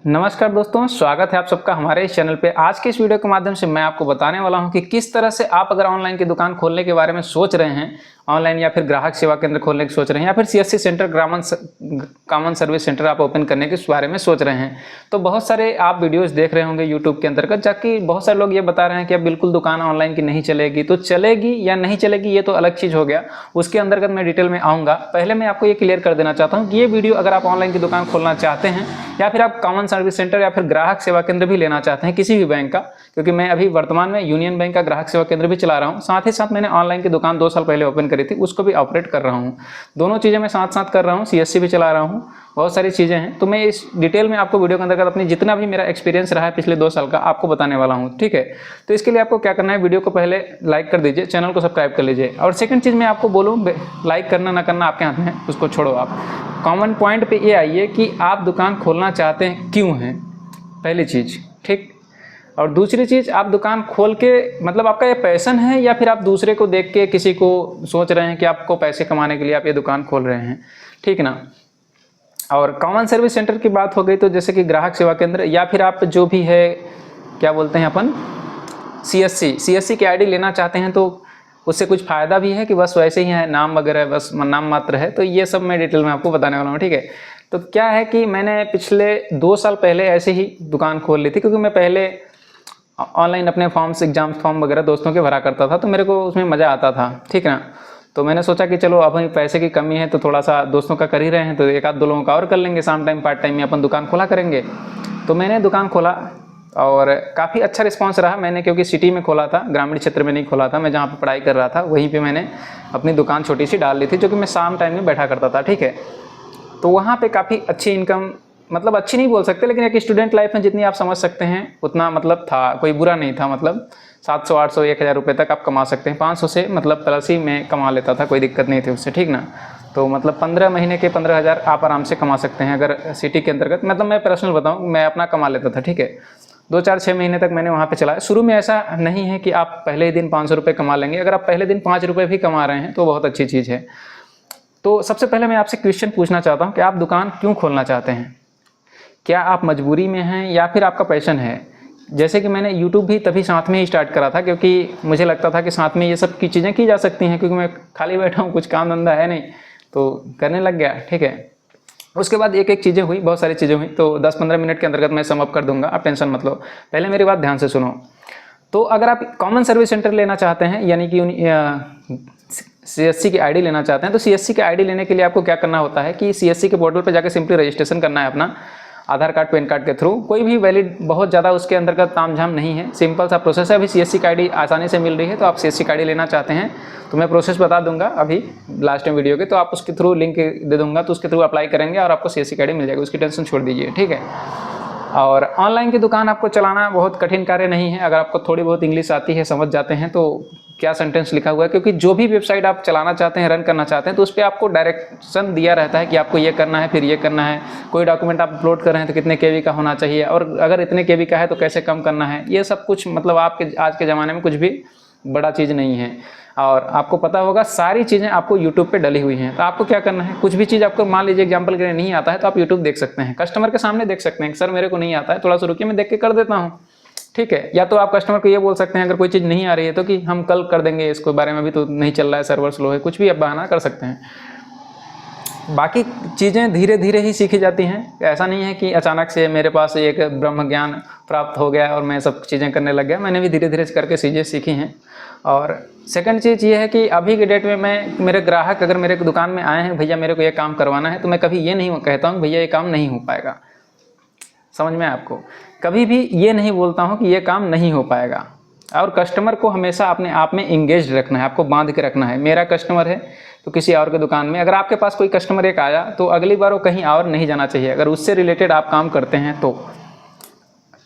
नमस्कार दोस्तों, स्वागत है आप सबका हमारे इस चैनल पे। आज के इस वीडियो के माध्यम से मैं आपको बताने वाला हूं कि किस तरह से आप अगर ऑनलाइन की दुकान खोलने के बारे में सोच रहे हैं, ऑनलाइन या फिर ग्राहक सेवा केंद्र खोलने की सोच रहे हैं या फिर CSC centre common service centre आप ओपन करने के बारे में सोच रहे हैं, तो बहुत सारे आप वीडियोस देख रहे होंगे यूट्यूब के अंतर्गत, जबकि बहुत सारे लोग ये बता रहे हैं कि अब बिल्कुल दुकान ऑनलाइन की नहीं चलेगी। तो चलेगी या नहीं चलेगी ये तो अलग चीज़ हो गया, उसके अंतर्गत मैं डिटेल में आऊँगा। पहले मैं आपको ये क्लियर कर देना चाहता हूँ कि ये वीडियो अगर आप ऑनलाइन की दुकान खोलना चाहते हैं या फिर आप कॉमन सर्विस सेंटर या फिर ग्राहक सेवा केंद्र भी लेना चाहते हैं किसी भी बैंक का, क्योंकि मैं अभी वर्तमान में यूनियन बैंक का ग्राहक सेवा केंद्र भी चला रहा हूं, साथ ही साथ मैंने ऑनलाइन की दुकान 2 साल पहले ओपन करी थी, उसको भी ऑपरेट कर रहा हूं। दोनों चीज़ें मैं साथ साथ कर रहा हूं, सीएससी भी चला रहा हूं, बहुत सारी चीज़ें हैं। तो मैं इस डिटेल में आपको वीडियो के अंतर्गत अपनी जितना भी मेरा एक्सपीरियंस रहा है पिछले 2 साल का आपको बताने वाला हूँ, ठीक है। तो इसके लिए आपको क्या करना है, वीडियो को पहले लाइक कर दीजिए, चैनल को सब्सक्राइब कर लीजिए। और सेकंड चीज़ मैं आपको बोलूँ, लाइक करना ना करना आपके हाथ में है, उसको छोड़ो। आप कॉमन पॉइंट पे ये आइए कि आप दुकान खोलना चाहते हैं क्यों हैं, पहली चीज़, ठीक। और दूसरी चीज़, आप दुकान खोल के मतलब आपका ये पैशन है या फिर आप दूसरे को देख के किसी को सोच रहे हैं कि आपको पैसे कमाने के लिए आप ये दुकान खोल रहे हैं, ठीक ना। और कॉमन सर्विस सेंटर की बात हो गई तो जैसे कि ग्राहक सेवा केंद्र या फिर आप जो भी है क्या बोलते हैं अपन सीएससी की आईडी लेना चाहते हैं, तो उससे कुछ फ़ायदा भी है कि बस वैसे ही है, नाम वगैरह बस नाम मात्र है। तो ये सब मैं डिटेल में आपको बताने वाला हूँ, ठीक है। तो क्या है कि मैंने पिछले 2 साल पहले ऐसे ही दुकान खोल ली थी, क्योंकि मैं पहले ऑनलाइन अपने फॉर्म्स एग्जाम फॉर्म वगैरह दोस्तों के भरा करता था, तो मेरे को उसमें मज़ा आता था, ठीक ना। तो मैंने सोचा कि चलो अब पैसे की कमी है तो थोड़ा सा दोस्तों का कर ही रहे हैं, तो एक आध 2 लोगों का और कर लेंगे, शाम टाइम पार्ट टाइम में अपन दुकान खोला करेंगे। तो मैंने दुकान खोला और काफ़ी अच्छा रिस्पांस रहा। मैंने क्योंकि सिटी में खोला था, ग्रामीण क्षेत्र में नहीं खोला था, मैं जहाँ पे पढ़ाई कर रहा था वहीं पे मैंने अपनी दुकान छोटी सी डाल ली थी, जो कि मैं शाम टाइम में बैठा करता था, ठीक है। तो वहाँ पे काफ़ी अच्छी इनकम, मतलब अच्छी नहीं बोल सकते, लेकिन एक स्टूडेंट लाइफ में जितनी आप समझ सकते हैं उतना मतलब था, कोई बुरा नहीं था। मतलब 700 800 1000 रुपये तक आप कमा सकते हैं, 500 से मतलब प्लस ही मैं कमा लेता था, कोई दिक्कत नहीं थी उससे, ठीक ना। तो मतलब 15 महीने के 15,000 आप आराम से कमा सकते हैं अगर सिटी के अंतर्गत, मतलब मैं पर्सनल बताऊँ, मैं अपना कमा लेता था, ठीक है। 2 4 6 महीने तक मैंने वहाँ पे चलाया। शुरू में ऐसा नहीं है कि आप पहले ही दिन 500 रुपये कमा लेंगे, अगर आप पहले दिन 5 रुपये भी कमा रहे हैं तो बहुत अच्छी चीज़ है। तो सबसे पहले मैं आपसे क्वेश्चन पूछना चाहता हूँ कि आप दुकान क्यों खोलना चाहते हैं? क्या आप मजबूरी में हैं या फिर आपका पैशन है? जैसे कि मैंने यूट्यूब भी तभी साथ में ही स्टार्ट करा था, क्योंकि मुझे लगता था कि साथ में ये सब की चीज़ें की जा सकती हैं, क्योंकि मैं खाली बैठा हूँ, कुछ काम धंधा है नहीं, तो करने लग गया, ठीक है। उसके बाद एक एक चीज़ें हुई, बहुत सारी चीज़ें हुई, तो 10-15 मिनट के अंतर्गत मैं सम अप कर दूंगा, आप टेंशन मत लो। पहले मेरी बात ध्यान से सुनो। तो अगर आप कॉमन सर्विस सेंटर लेना चाहते हैं, यानी कि सीएससी की आईडी लेना चाहते हैं, तो सीएससी की आईडी लेने के लिए आपको क्या करना होता है कि सीएससी के पोर्टल पर जाकर सिंपली रजिस्ट्रेशन करना है अपना आधार कार्ड पैन कार्ड के थ्रू, कोई भी वैलिड, बहुत ज़्यादा उसके अंतर्गत तामझाम नहीं है, सिंपल सा प्रोसेस है। अभी सीएससी की आईडी आसानी से मिल रही है, तो आप सीएससी की आईडी लेना चाहते हैं तो मैं प्रोसेस बता दूंगा अभी लास्ट में वीडियो के, तो आप उसके थ्रू लिंक दे दूंगा, तो उसके थ्रू अप्लाई करेंगे और आपको सीएससी की आईडी मिल जाएगी, उसकी टेंशन छोड़ दीजिए, ठीक है। और ऑनलाइन की दुकान आपको चलाना बहुत कठिन कार्य नहीं है, अगर आपको थोड़ी बहुत इंग्लिश आती है, समझ जाते हैं तो क्या सेंटेंस लिखा हुआ है, क्योंकि जो भी वेबसाइट आप चलाना चाहते हैं, रन करना चाहते हैं, तो उस पर आपको डायरेक्शन दिया रहता है कि आपको ये करना है, फिर ये करना है। कोई डॉक्यूमेंट आप अपलोड कर रहे हैं तो कितने केबी का होना चाहिए, और अगर इतने केबी का है तो कैसे कम करना है, ये सब कुछ मतलब आपके आज के ज़माने में कुछ भी बड़ा चीज़ नहीं है। और आपको पता होगा सारी चीज़ें आपको यूट्यूब पे डली हुई हैं। तो आपको क्या करना है, कुछ भी चीज़ आपको मान लीजिए एग्जांपल के लिए नहीं आता है, तो आप यूट्यूब देख सकते हैं, कस्टमर के सामने देख सकते हैं, सर मेरे को नहीं आता है, थोड़ा सा रुकिए मैं देख के कर देता हूँ, ठीक है। या तो आप कस्टमर को ये बोल सकते हैं अगर कोई चीज़ नहीं आ रही है तो कि हम कल कर देंगे, इसको बारे में अभी तो नहीं चल रहा है, सर्वर स्लो है, कुछ भी आप बहाना कर सकते हैं। बाकी चीज़ें धीरे धीरे ही सीखी जाती हैं, ऐसा नहीं है कि अचानक से मेरे पास एक ब्रह्म ज्ञान प्राप्त हो गया और मैं सब चीज़ें करने लग गया, मैंने भी धीरे धीरे करके चीज़ें सीखी हैं। और सेकंड चीज़ ये है कि अभी के डेट में मैं, मेरे ग्राहक अगर मेरे दुकान में आए हैं, भैया मेरे को ये काम करवाना है, तो मैं कभी ये नहीं कहता हूँ भैया ये काम नहीं हो पाएगा, समझ में आपको, कभी भी ये नहीं बोलता हूँ कि ये काम नहीं हो पाएगा। और कस्टमर को हमेशा अपने आप में इंगेज रखना है, आपको बांध के रखना है। मेरा कस्टमर है तो किसी और के दुकान में, अगर आपके पास कोई कस्टमर एक आया तो अगली बार वो कहीं और नहीं जाना चाहिए, अगर उससे रिलेटेड आप काम करते हैं तो।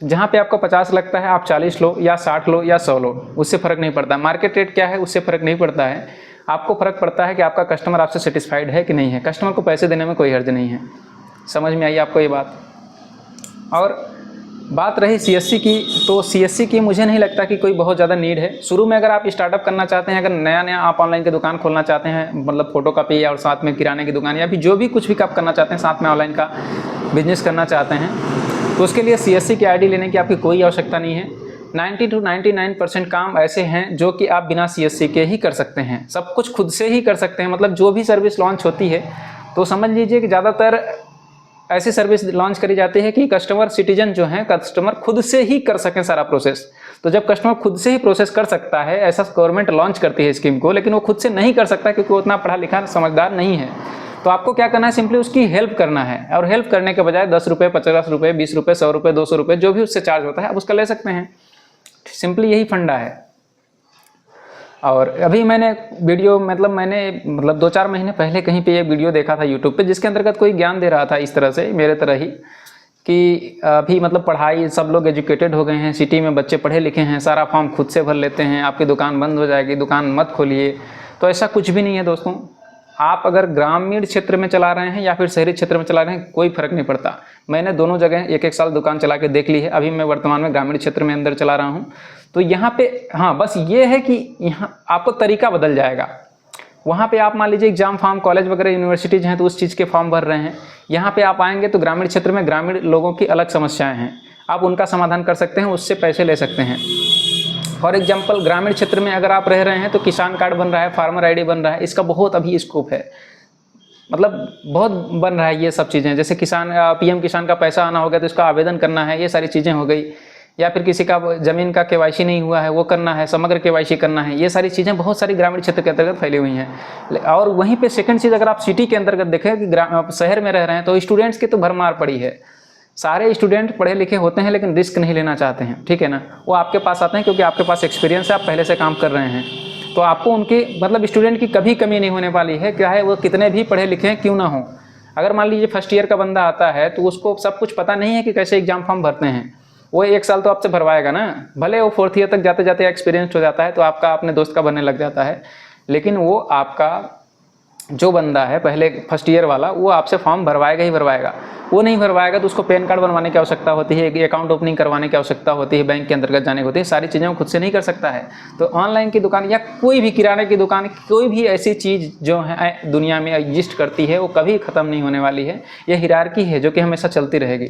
जहाँ पे आपको 50 लगता है आप 40 लो या 60 लो या 100 लो, उससे फ़र्क नहीं पड़ता। मार्केट रेट क्या है उससे फ़र्क नहीं पड़ता है, आपको फ़र्क पड़ता है कि आपका कस्टमर आपसे सेटिस्फाइड है कि नहीं है। कस्टमर को पैसे देने में कोई हर्ज नहीं है, समझ में आई आपको ये बात। और बात रही सीएससी की, तो सीएससी की मुझे नहीं लगता कि कोई बहुत ज़्यादा नीड है। शुरू में अगर आप स्टार्टअप करना चाहते हैं, अगर नया आप ऑनलाइन की दुकान खोलना चाहते हैं, मतलब फोटोकॉपी और साथ में किराने की दुकान या फिर जो भी कुछ भी आप करना चाहते हैं, साथ में ऑनलाइन का बिजनेस करना चाहते हैं, तो उसके लिए CSC की आईडी लेने की आपकी कोई आवश्यकता नहीं है। 90 to 99% काम ऐसे हैं जो कि आप बिना CSC के ही कर सकते हैं, सब कुछ खुद से ही कर सकते हैं। मतलब जो भी सर्विस लॉन्च होती है तो समझ लीजिए कि ज़्यादातर ऐसी सर्विस लॉन्च करी जाती है कि कस्टमर सिटीजन जो हैं, कस्टमर खुद से ही कर सकें सारा प्रोसेस। तो जब कस्टमर खुद से ही प्रोसेस कर सकता है, ऐसा गवर्नमेंट लॉन्च करती है स्कीम को, लेकिन वो खुद से नहीं कर सकता क्योंकि वो उतना पढ़ा लिखा समझदार नहीं है। तो आपको क्या करना है, सिंपली उसकी हेल्प करना है, और हेल्प करने के बजाय 10 रुपये, 50 रुपये, 20 रुपये, 100 रुपये, 200 रुपये, जो भी उससे चार्ज होता है आप उसका ले सकते हैं। सिंपली यही फंडा है। और अभी मैंने 2-4 महीने पहले कहीं पे ये वीडियो देखा था यूट्यूब पे, जिसके अंतर्गत कोई ज्ञान दे रहा था इस तरह से, मेरे तरह ही, कि अभी मतलब पढ़ाई, सब लोग एजुकेटेड हो गए हैं, सिटी में बच्चे पढ़े लिखे हैं, सारा फॉर्म खुद से भर लेते हैं, आपकी दुकान बंद हो जाएगी, दुकान मत खोलिए। तो ऐसा कुछ भी नहीं है दोस्तों। आप अगर ग्रामीण क्षेत्र में चला रहे हैं या फिर शहरी क्षेत्र में चला रहे हैं, कोई फर्क नहीं पड़ता। मैंने दोनों जगह 1-1 साल दुकान चला के देख ली है। अभी मैं वर्तमान में ग्रामीण क्षेत्र में अंदर चला रहा हूँ। तो यहाँ पे हाँ, बस ये है कि यहाँ आपको तरीका बदल जाएगा। वहाँ पे आप मान लीजिए एग्जाम फॉर्म, कॉलेज वगैरह यूनिवर्सिटीज़ हैं तो उस चीज़ के फॉर्म भर रहे हैं। यहाँ पे आप आएंगे तो ग्रामीण क्षेत्र में ग्रामीण लोगों की अलग समस्याएं हैं, आप उनका समाधान कर सकते हैं, उससे पैसे ले सकते हैं। फॉर एग्जाम्पल, ग्रामीण क्षेत्र में अगर आप रह रहे हैं तो किसान कार्ड बन रहा है, फार्मर आईडी बन रहा है, इसका बहुत अभी स्कोप है, मतलब बहुत बन रहा है ये सब चीज़ें। जैसे किसान PM किसान का पैसा आना हो गया तो इसका आवेदन करना है, ये सारी चीज़ें हो गई। या फिर किसी का ज़मीन का KYC नहीं हुआ है, वो करना है, समग्र KYC करना है, ये सारी चीज़ें बहुत सारी ग्रामीण क्षेत्र के अंतर्गत फैली हुई हैं। और वहीं पे सेकंड चीज़, अगर आप सिटी के अंतर्गत देखें कि शहर में रह रहे हैं तो स्टूडेंट्स की तो भरमार पड़ी है। सारे स्टूडेंट पढ़े लिखे होते हैं लेकिन रिस्क नहीं लेना चाहते हैं, ठीक है ना। वो आपके पास आते हैं क्योंकि आपके पास एक्सपीरियंस है, आप पहले से काम कर रहे हैं। तो आपको उनके मतलब स्टूडेंट की कभी कमी नहीं होने वाली है, क्या है वो कितने भी पढ़े लिखे हैं क्यों ना हो। अगर मान लीजिए फर्स्ट ईयर का बंदा आता है तो उसको सब कुछ पता नहीं है कि कैसे एग्जाम फॉर्म भरते हैं, वो 1 साल तो आपसे भरवाएगा ना। भले वो 4th ईयर तक जाते जाते एक्सपीरियंस हो जाता है तो आपका अपने दोस्त का भरने लग जाता है, लेकिन वो आपका जो बंदा है पहले फर्स्ट ईयर वाला, वो आपसे फॉर्म भरवाएगा ही भरवाएगा। वो नहीं भरवाएगा तो उसको पैन कार्ड बनवाने की आवश्यकता होती है, अकाउंट ओपनिंग करवाने की आवश्यकता होती है, बैंक के अंतर्गत जाने होती है, सारी चीज़ें वो खुद से नहीं कर सकता है। तो ऑनलाइन की दुकान या कोई भी किराने की दुकान, कोई भी ऐसी चीज़ जो है दुनिया में एग्जिस्ट करती है, वो कभी ख़त्म नहीं होने वाली है। ये हिरार्की है जो कि हमेशा चलती रहेगी।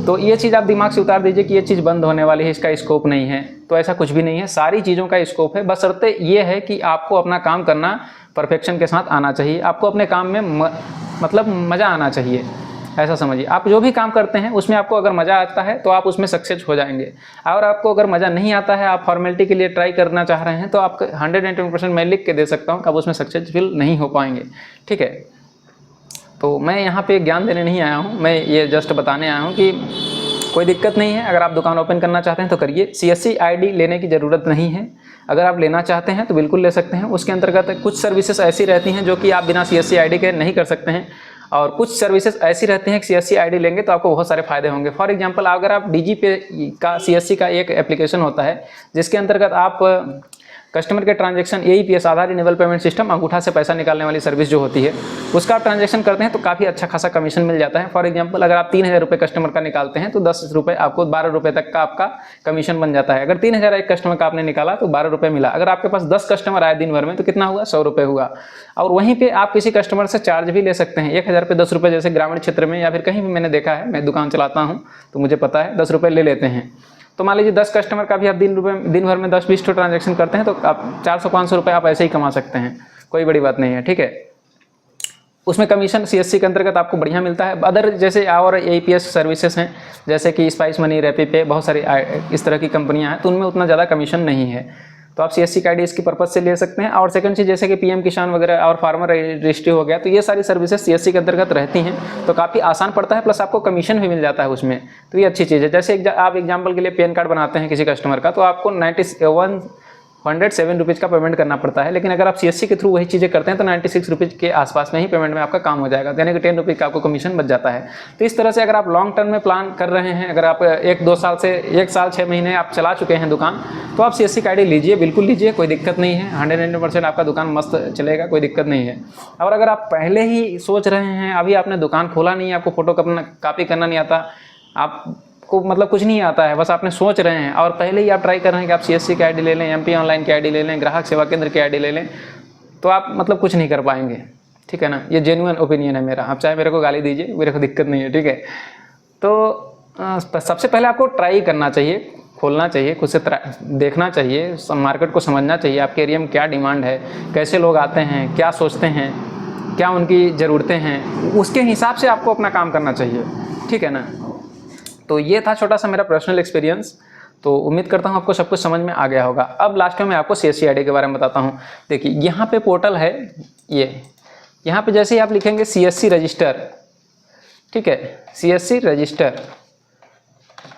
तो ये चीज़ आप दिमाग से उतार दीजिए कि ये चीज़ बंद होने वाली है, इसका स्कोप नहीं है। तो ऐसा कुछ भी नहीं है, सारी चीज़ों का स्कोप है। बशर्ते ये है कि आपको अपना काम करना परफेक्शन के साथ आना चाहिए, आपको अपने काम में मतलब मज़ा आना चाहिए, ऐसा समझिए। आप जो भी काम करते हैं उसमें आपको अगर मज़ा आता है तो आप उसमें सक्सेस हो जाएंगे। और आपको अगर मज़ा नहीं आता है, आप फॉर्मेलिटी के लिए ट्राई करना चाह रहे हैं, तो आप 120% मैं लिख के दे सकता हूँ कि आप उसमें सक्सेसफुल नहीं हो पाएंगे, ठीक है। तो मैं यहाँ पे ज्ञान देने नहीं आया हूँ, मैं ये जस्ट बताने आया हूँ कि कोई दिक्कत नहीं है। अगर आप दुकान ओपन करना चाहते हैं तो करिए, CSC ID लेने की ज़रूरत नहीं है। अगर आप लेना चाहते हैं तो बिल्कुल ले सकते हैं। उसके अंतर्गत कुछ सर्विसेज ऐसी रहती हैं जो कि आप बिना CSC ID के नहीं कर सकते हैं, और कुछ सर्विसेज ऐसी रहती हैं कि CSC ID लेंगे तो आपको बहुत सारे फायदे होंगे। फॉर एग्जांपल, अगर आप DigiPay का CSC का एक एप्लीकेशन होता है जिसके अंतर्गत आप कस्टमर के ट्रांजैक्शन AEPS आधार इनेबल पेमेंट सिस्टम, अंगूठा से पैसा निकालने वाली सर्विस जो होती है, उसका आप ट्रांजैक्शन करते हैं तो काफ़ी अच्छा खासा कमीशन मिल जाता है। फॉर एग्जांपल, अगर आप 3000 रुपये कस्टमर का निकालते हैं तो 10 रुपये आपको 12 रुपये तक का आपका कमीशन बन जाता है। अगर 3000 एक कस्टमर का आपने निकाला तो 12 रुपये मिला। अगर आपके पास 10 कस्टमर आए दिन भर में तो कितना हुआ, 100 रुपये हुआ। और वहीं पर आप किसी कस्टमर से चार्ज भी ले सकते हैं, 1000 पे 10 रुपये, जैसे ग्रामीण क्षेत्र में या फिर कहीं भी मैंने देखा है, मैं दुकान चलाता हूँ तो मुझे पता है 10 रुपये ले लेते हैं। तो मान लीजिए 10 कस्टमर का भी आप दिन भर में 10-20 ट्रांजैक्शन करते हैं तो आप 400-500 रुपये आप ऐसे ही कमा सकते हैं, कोई बड़ी बात नहीं है, ठीक है। उसमें कमीशन CSC के अंतर्गत आपको बढ़िया मिलता है। अदर जैसे और AEPS सर्विसेज हैं जैसे कि स्पाइस मनी, रैपिड, बहुत सारी इस तरह की कंपनियां हैं, तो उनमें उतना ज़्यादा कमीशन नहीं है। तो आप CSC का ID इसकी पर्पज़ से ले सकते हैं। और सेकंड चीज़, जैसे कि PM किसान वगैरह और फार्मर रजिस्ट्री हो गया, तो ये सारी सर्विसेज CSC के अंतर्गत रहती हैं, तो काफ़ी आसान पड़ता है, प्लस आपको कमीशन भी मिल जाता है उसमें, तो ये अच्छी चीज़ है। जैसे आप एग्जाम्पल के लिए पैन कार्ड बनाते हैं किसी कस्टमर का, तो आपको 107 रुपीज़ का पेमेंट करना पड़ता है, लेकिन अगर आप CSC के थ्रू वही चीज़ें करते हैं तो 96 रुपीज़ के आसपास में ही पेमेंट में आपका काम हो जाएगा, यानी कि 10 रुपीज़ का आपको कमीशन बच जाता है। तो इस तरह से अगर आप लॉन्ग टर्म में प्लान कर रहे हैं, अगर आप 1-2 साल से 1 साल 6 महीने आप चला चुके हैं दुकान, तो आप CSC का ID लीजिए, बिल्कुल लीजिए, कोई दिक्कत नहीं है। 100% आपका दुकान मस्त चलेगा, कोई दिक्कत नहीं है। और अगर आप पहले ही सोच रहे हैं, अभी आपने दुकान खोला नहीं है, आपको फोटो कॉपी करना नहीं आता, आपको मतलब कुछ नहीं आता है, बस आपने सोच रहे हैं और पहले ही आप ट्राई कर रहे हैं कि आप CSC की ID ले लें, MP ऑनलाइन की ID ले लें, ग्राहक सेवा केंद्र की ID ले लें, तो आप मतलब कुछ नहीं कर पाएंगे, ठीक है ना। ये जेन्युइन ओपिनियन है मेरा, आप चाहे मेरे को गाली दीजिए, मेरे को दिक्कत नहीं है, ठीक है। तो सबसे पहले आपको ट्राई करना चाहिए, खोलना चाहिए, खुद से देखना चाहिए, मार्केट को समझना चाहिए, आपके एरिया में क्या डिमांड है, कैसे लोग आते हैं, क्या सोचते हैं, क्या उनकी ज़रूरतें हैं, उसके हिसाब से आपको अपना काम करना चाहिए, ठीक है ना। तो ये था छोटा सा मेरा पर्सनल एक्सपीरियंस। तो उम्मीद करता हूँ आपको सब कुछ समझ में आ गया होगा। अब लास्ट में मैं आपको CSC ID के बारे में बताता हूँ। देखिए यहाँ पे पोर्टल है, ये यहाँ पे जैसे ही आप लिखेंगे CSC रजिस्टर, ठीक है, CSC रजिस्टर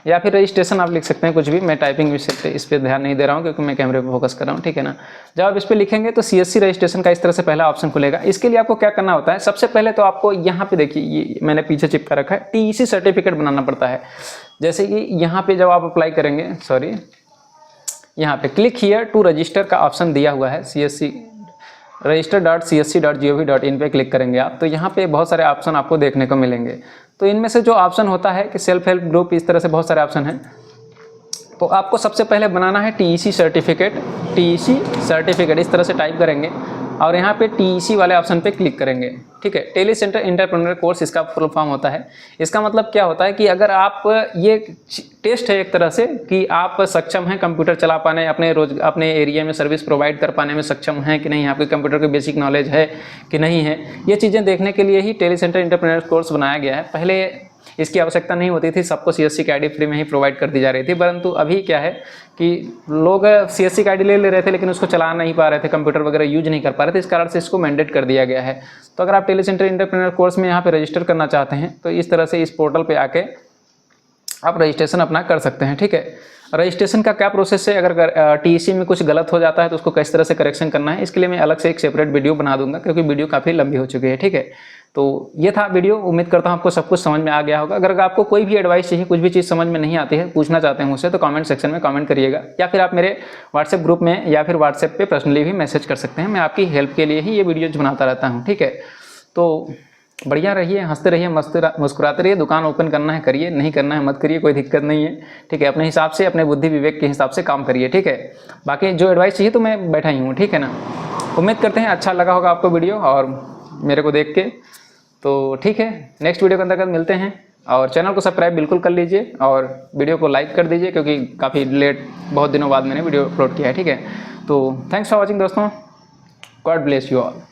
या फिर रजिस्ट्रेशन आप लिख सकते हैं, कुछ भी। मैं टाइपिंग इस पर ध्यान नहीं दे रहा हूँ क्योंकि मैं कैमरे पे फोकस कर रहा हूँ, ठीक है ना। जब आप इस पर लिखेंगे तो CSC रजिस्ट्रेशन का इस तरह से पहला ऑप्शन खुलेगा। इसके लिए आपको क्या करना होता है, सबसे पहले तो आपको यहाँ पे देखिए, ये मैंने पीछे चिपका रखा है, TEC सर्टिफिकेट बनाना पड़ता है। जैसे कि यहाँ पे जब आप अप्लाई करेंगे, सॉरी, यहाँ पे क्लिक हियर टू रजिस्टर का ऑप्शन दिया हुआ है, CSC register.csc.gov.in पे क्लिक करेंगे आप, तो यहाँ पे बहुत सारे ऑप्शन आपको देखने को मिलेंगे। तो इनमें से जो ऑप्शन होता है कि सेल्फ हेल्प ग्रुप, इस तरह से बहुत सारे ऑप्शन हैं। तो आपको सबसे पहले बनाना है TEC सर्टिफिकेट, इस तरह से टाइप करेंगे और यहाँ पे TEC वाले ऑप्शन पे क्लिक करेंगे, ठीक है। टेली सेंटर एंटरप्रेन्योर कोर्स इसका फुल फॉर्म होता है। इसका मतलब क्या होता है कि अगर आप, ये टेस्ट है एक तरह से कि आप सक्षम हैं कंप्यूटर चला पाने, अपने एरिया में सर्विस प्रोवाइड कर पाने में सक्षम हैं कि नहीं, आपके कंप्यूटर की बेसिक नॉलेज है कि नहीं है। ये चीज़ें देखने के लिए ही टेली सेंटर एंटरप्रेन्योर कोर्स बनाया गया है। पहले इसकी आवश्यकता नहीं होती थी, सबको CSC की ID फ्री में ही प्रोवाइड कर दी जा रही थी, परंतु अभी क्या है कि लोग CSC की ID ले रहे थे लेकिन उसको चला नहीं पा रहे थे, कंप्यूटर वगैरह यूज नहीं कर पा रहे थे, इस कारण से इसको मैंडेट कर दिया गया है। तो अगर आप टेली सेंटर एंटरप्रेन्योर कोर्स में यहाँ पे रजिस्टर करना चाहते हैं तो इस तरह से इस पोर्टल पे आके आप रजिस्ट्रेशन अपना कर सकते हैं, ठीक है। रजिस्ट्रेशन का क्या प्रोसेस है, अगर TEC में कुछ गलत हो जाता है तो उसको किस तरह से करेक्शन करना है, इसके लिए मैं अलग से एक सेपरेट वीडियो बना दूंगा क्योंकि वीडियो काफ़ी लंबी हो चुकी है, ठीक है। तो ये था वीडियो, उम्मीद करता हूँ आपको सब कुछ समझ में आ गया होगा। अगर आपको कोई भी एडवाइस चाहिए, कुछ भी चीज़ समझ में नहीं आती है, पूछना चाहते हैं मुझसे, तो कमेंट सेक्शन में कमेंट करिएगा, या फिर आप मेरे व्हाट्सएप ग्रुप में या फिर व्हाट्सएप पे पर्सनली भी मैसेज कर सकते हैं। मैं आपकी हेल्प के लिए ही ये वीडियोज बनाता रहता हूँ, ठीक है। तो बढ़िया रहिए, हंसते रहिए, मुस्कुराते रहिए। दुकान ओपन करना है करिए, नहीं करना है मत करिए, कोई दिक्कत नहीं है, ठीक है। अपने हिसाब से, अपने बुद्धि विवेक के हिसाब से काम करिए, ठीक है। बाकी जो एडवाइस चाहिए तो मैं बैठा ही हूँ, ठीक है ना। उम्मीद करते हैं अच्छा लगा होगा आपको वीडियो और मेरे को देख के, तो ठीक है। नेक्स्ट वीडियो के अंतर्गत मिलते हैं और चैनल को सब्सक्राइब बिल्कुल कर लीजिए और वीडियो को लाइक कर दीजिए क्योंकि काफ़ी लेट, बहुत दिनों बाद मैंने वीडियो अपलोड किया है, ठीक है। तो थैंक्स फॉर वॉचिंग दोस्तों, गॉड ब्लेस यू ऑल।